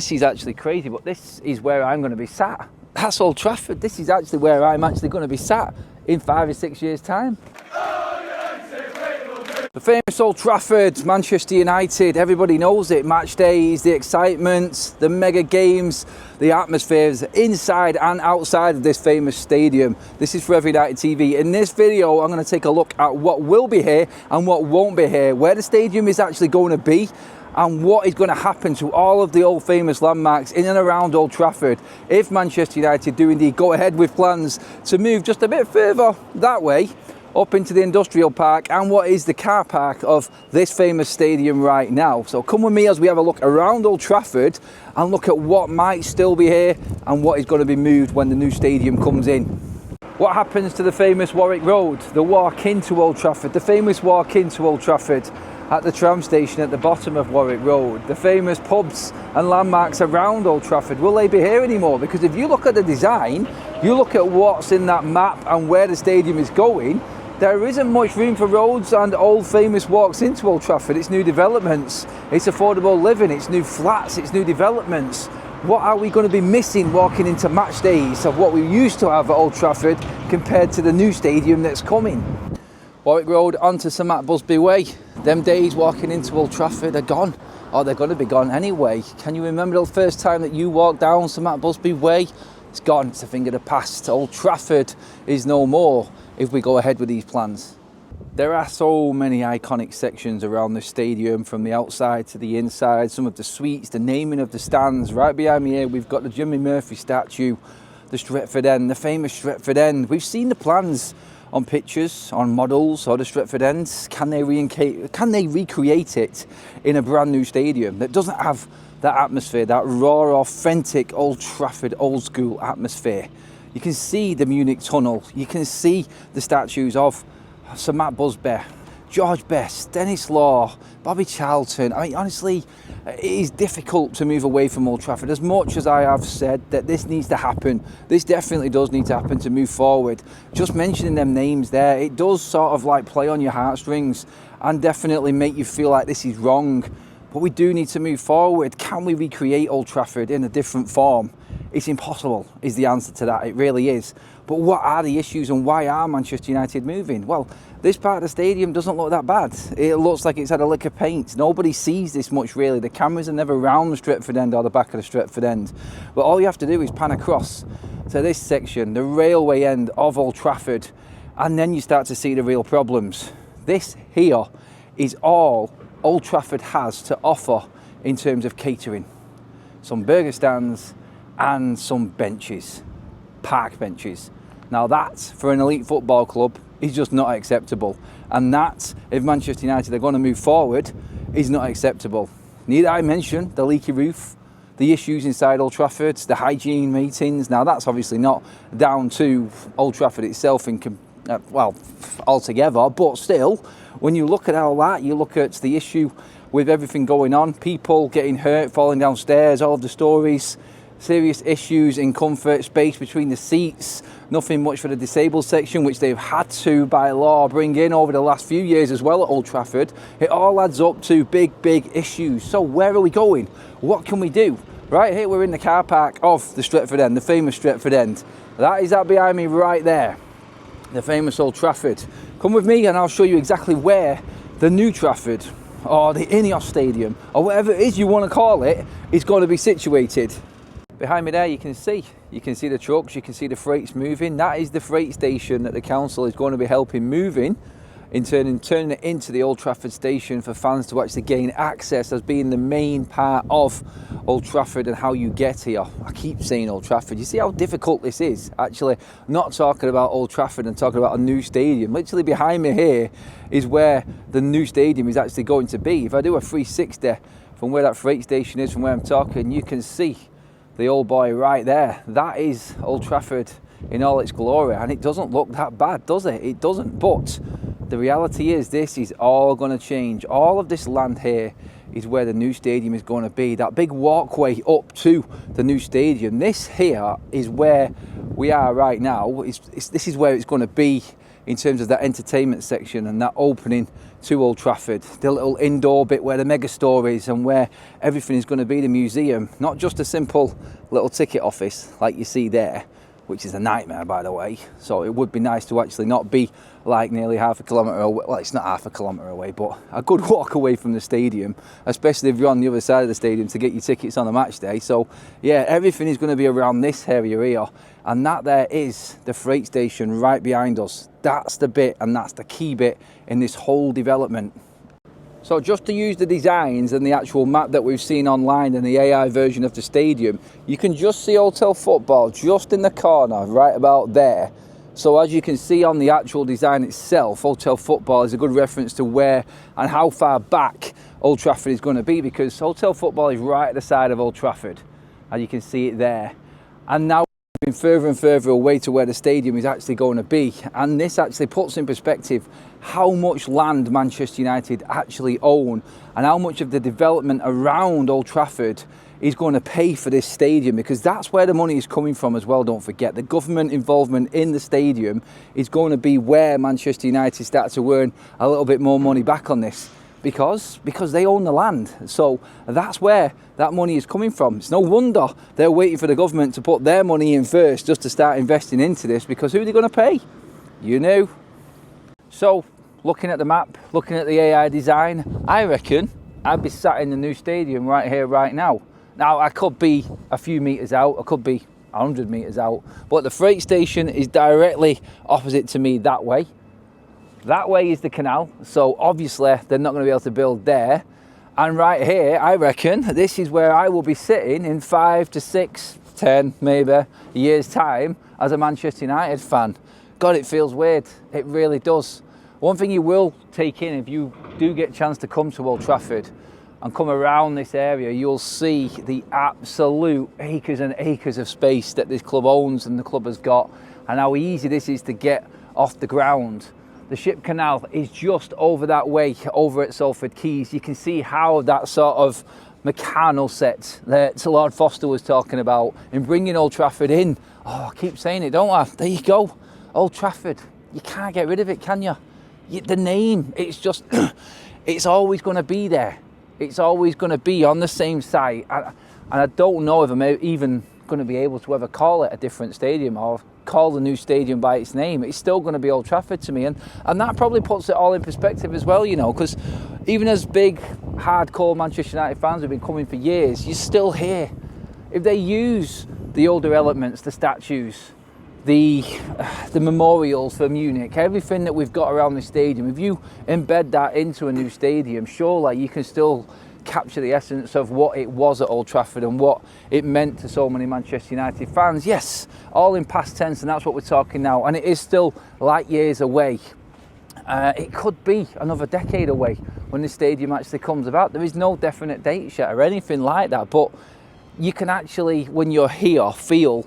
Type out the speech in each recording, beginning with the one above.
This is actually crazy, but this is where I'm going to be sat. That's Old Trafford. This is actually where I'm actually going to be sat in 5 or 6 years' time. The famous Old Trafford, Manchester United, everybody knows it. Match days, the excitement, the mega games, the atmospheres inside and outside of this famous stadium. This is Forever United TV. In this video, I'm going to take a look at what will be here and what won't be here, where the stadium is actually going to be, and what is going to happen to all of the old famous landmarks in and around Old Trafford if Manchester United do indeed go ahead with plans to move just a bit further that way up into the industrial park and what is the car park of this famous stadium right now. So come with me as we have a look around Old Trafford and look at what might still be here and what is going to be moved when the new stadium comes in. What happens to the famous Warwick Road, the walk into Old Trafford, the famous walk into Old Trafford at the tram station at the bottom of Warwick Road, the famous pubs and landmarks around Old Trafford, will they be here anymore? Because if you look at the design, you look at what's in that map and where the stadium is going, there isn't much room for roads and old famous walks into Old Trafford. It's new developments, it's affordable living, it's new flats, it's new developments. What are we going to be missing walking into match days of what we used to have at Old Trafford compared to the new stadium that's coming? Warwick Road onto Sir Matt Busby Way. Them days walking into Old Trafford are gone, or they're going to be gone anyway. Can you remember the first time that you walked down Sir Matt Busby Way? It's gone, it's a thing of the past. Old Trafford is no more if we go ahead with these plans. There are so many iconic sections around the stadium, from the outside to the inside, some of the suites, the naming of the stands. Right behind me here, we've got the Jimmy Murphy statue, the Stretford End, the famous Stretford End. We've seen the plans on pictures, on models, or the Stretford End. Can they recreate it in a brand new stadium that doesn't have that atmosphere, that raw, authentic Old Trafford, old school atmosphere? You can see the Munich Tunnel, you can see the statues of Sir Matt Busby, George Best, Dennis Law, Bobby Charlton. I mean, honestly, it is difficult to move away from Old Trafford. As much as I have said that this needs to happen, this definitely does need to happen to move forward. Just mentioning them names there, it does sort of like play on your heartstrings and definitely make you feel like this is wrong. But we do need to move forward. Can we recreate Old Trafford in a different form? It's impossible, is the answer to that. It really is. But what are the issues and why are Manchester United moving? Well, this part of the stadium doesn't look that bad. It looks like it's had a lick of paint. Nobody sees this much really. The cameras are never around the Stretford End or the back of the Stretford End. But all you have to do is pan across to this section, the railway end of Old Trafford, and then you start to see the real problems. This here is all Old Trafford has to offer in terms of catering. Some burger stands and some benches, park benches. Now that, for an elite football club, is just not acceptable. And that, if Manchester United are going to move forward, is not acceptable. Need I mention the leaky roof, the issues inside Old Trafford, the hygiene meetings? Now that's obviously not down to Old Trafford itself altogether, but still, when you look at all that, you look at the issue with everything going on, people getting hurt, falling downstairs, all of the stories, serious issues in comfort, space between the seats, nothing much for the disabled section, which they've had to, by law, bring in over the last few years as well at Old Trafford. It all adds up to big issues. So where are we going? What can we do? Right here, we're in the car park of the Stretford End, the famous Stretford End. That is that behind me right there, the famous Old Trafford. Come with me and I'll show you exactly where the new Trafford, or the Ineos Stadium, or whatever it is you want to call it, is going to be situated. Behind me there you can see the trucks, you can see the freights moving. That is the freight station that the council is going to be helping moving, in turning it into the Old Trafford station for fans to actually gain access as being the main part of Old Trafford and how you get here. I keep saying Old Trafford. You see how difficult this is, actually, not talking about Old Trafford and talking about a new stadium. Literally behind me here is where the new stadium is actually going to be. If I do a 360 from where that freight station is, from where I'm talking, you can see the old boy right there. That is Old Trafford in all its glory, and it doesn't look that bad, does it? It doesn't. But the reality is this is all going to change. All of this land here is where the new stadium is going to be. That big walkway up to the new stadium, this here is where we are right now. This is where it's going to be in terms of that entertainment section and that opening to Old Trafford, the little indoor bit where the mega store is and where everything is going to be the museum, not just a simple little ticket office like you see there, which is a nightmare, by the way. So it would be nice to actually not be like nearly half a kilometre away. Well, it's not half a kilometre away, but a good walk away from the stadium, especially if you're on the other side of the stadium to get your tickets on a match day. So yeah, everything is going to be around this area here. And that there is the freight station right behind us. That's the bit, and that's the key bit in this whole development. So just to use the designs and the actual map that we've seen online and the AI version of the stadium, you can just see Hotel Football just in the corner, right about there. So as you can see on the actual design itself, Hotel Football is a good reference to where and how far back Old Trafford is going to be, because Hotel Football is right at the side of Old Trafford, and you can see it there. And now we're further and further away to where the stadium is actually going to be, and this actually puts in perspective how much land Manchester United actually own and how much of the development around Old Trafford is going to pay for this stadium, because that's where the money is coming from as well. Don't forget, the government involvement in the stadium is going to be where Manchester United start to earn a little bit more money back on this, because they own the land. So that's where that money is coming from. It's no wonder they're waiting for the government to put their money in first just to start investing into this, because who are they going to pay? You know. So looking at the map, looking at the AI design, I reckon I'd be sat in the new stadium right here, right now. Now, I could be a few metres out, I could be 100 metres out, but the freight station is directly opposite to me that way. That way is the canal, so obviously they're not going to be able to build there. And right here, I reckon, this is where I will be sitting in 5 to 6, 10 maybe years' time as a Manchester United fan. God, it feels weird. It really does. One thing you will take in if you do get a chance to come to Old Trafford and come around this area, you'll see the absolute acres and acres of space that this club owns and the club has got, and how easy this is to get off the ground. The Ship Canal is just over that way, over at Salford Quays. You can see how that sort of mechanical set that Lord Foster was talking about in bringing Old Trafford in. Oh, I keep saying it, don't I? There you go. Old Trafford. You can't get rid of it, can you? The name, it's just, it's always going to be there. It's always going to be on the same site. And I don't know if I'm even going to be able to ever call it a different stadium or call the new stadium by its name. It's still going to be Old Trafford to me. And that probably puts it all in perspective as well, you know, because even as big, hardcore Manchester United fans have been coming for years, you're still here. If they use the older elements, the statues, the memorials for Munich, everything that we've got around the stadium, if you embed that into a new stadium, surely you can still capture the essence of what it was at Old Trafford and what it meant to so many Manchester United fans. Yes, all in past tense, and that's what we're talking now, and it is still light years away. It could be another decade away when the stadium actually comes about. There is no definite date yet or anything like that, but you can actually, when you're here, feel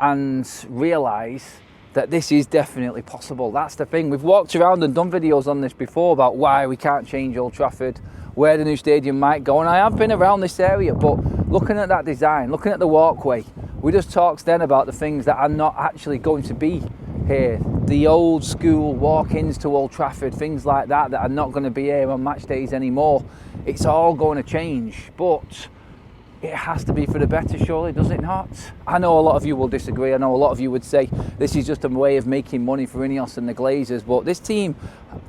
and realise that this is definitely possible. That's the thing. We've walked around and done videos on this before about why we can't change Old Trafford, where the new stadium might go, and I have been around this area, but looking at that design, looking at the walkway, we just talked then about the things that are not actually going to be here. The old school walk-ins to Old Trafford, things like that are not going to be here on match days anymore. It's all going to change, but it has to be for the better, surely, does it not? I know a lot of you will disagree. I know a lot of you would say this is just a way of making money for Ineos and the Glazers, but this team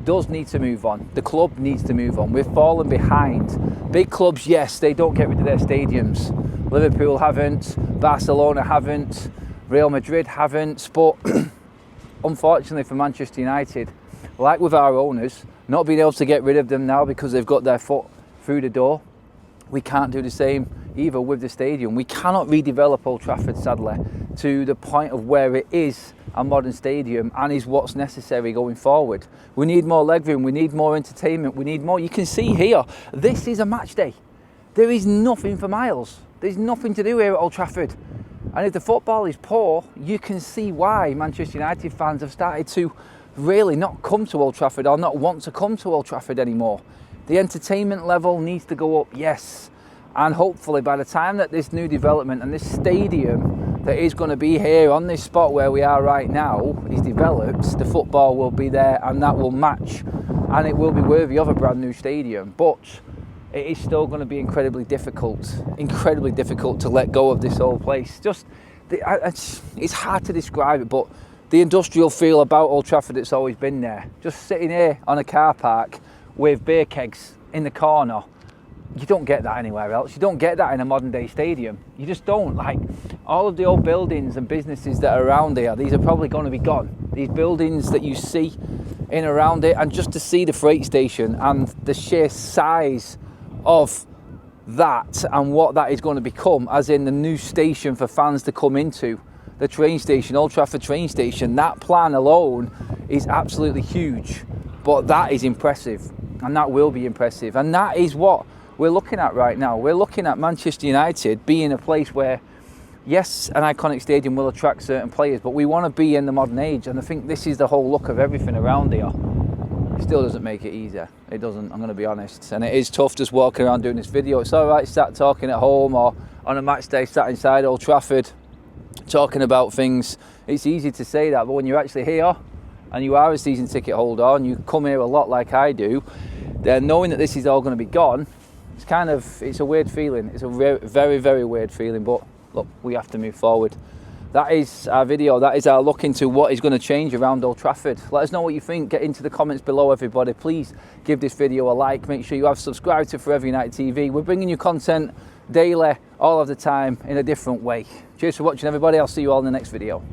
does need to move on. The club needs to move on. We've fallen behind. Big clubs, yes, they don't get rid of their stadiums. Liverpool haven't, Barcelona haven't, Real Madrid haven't, but unfortunately for Manchester United, like with our owners, not being able to get rid of them now because they've got their foot through the door, we can't do the same either with the stadium. We cannot redevelop Old Trafford, sadly, to the point of where it is a modern stadium and is what's necessary going forward. We need more legroom, we need more entertainment, we need more. You can see here, this is a match day. There is nothing for miles. There's nothing to do here at Old Trafford. And if the football is poor, you can see why Manchester United fans have started to really not come to Old Trafford or not want to come to Old Trafford anymore. The entertainment level needs to go up, yes. And hopefully by the time that this new development and this stadium that is going to be here on this spot where we are right now is developed, the football will be there and that will match, and it will be worthy of a brand new stadium. But it is still going to be incredibly difficult to let go of this old place. It's hard to describe it, but the industrial feel about Old Trafford that's always been there. Just sitting here on a car park with beer kegs in the corner, you don't get that anywhere else. You don't get that in a modern day stadium. You just don't. Like, all of the old buildings and businesses that are around here, these are probably going to be gone. These buildings that you see in around it, and just to see the freight station and the sheer size of that and what that is going to become, as in the new station for fans to come into, the train station, Old Trafford train station, that plan alone is absolutely huge. But that is impressive, and that will be impressive, and that is what we're looking at right now. We're looking at Manchester United being a place where, yes, an iconic stadium will attract certain players, but we want to be in the modern age, and I think this is the whole look of everything around here. It still doesn't make it easier. It doesn't, I'm going to be honest. And it is tough just walking around doing this video. It's all right sat talking at home or on a match day sat inside Old Trafford talking about things. It's easy to say that, but when you're actually here and you are a season ticket holder and you come here a lot like I do, then knowing that this is all going to be gone, it's a weird feeling. It's a very, very weird feeling, but look, we have to move forward. That is our video. That is our look into what is going to change around Old Trafford. Let us know what you think. Get into the comments below, everybody. Please give this video a like. Make sure you have subscribed to Forever United TV. We're bringing you content daily, all of the time, in a different way. Cheers for watching, everybody. I'll see you all in the next video.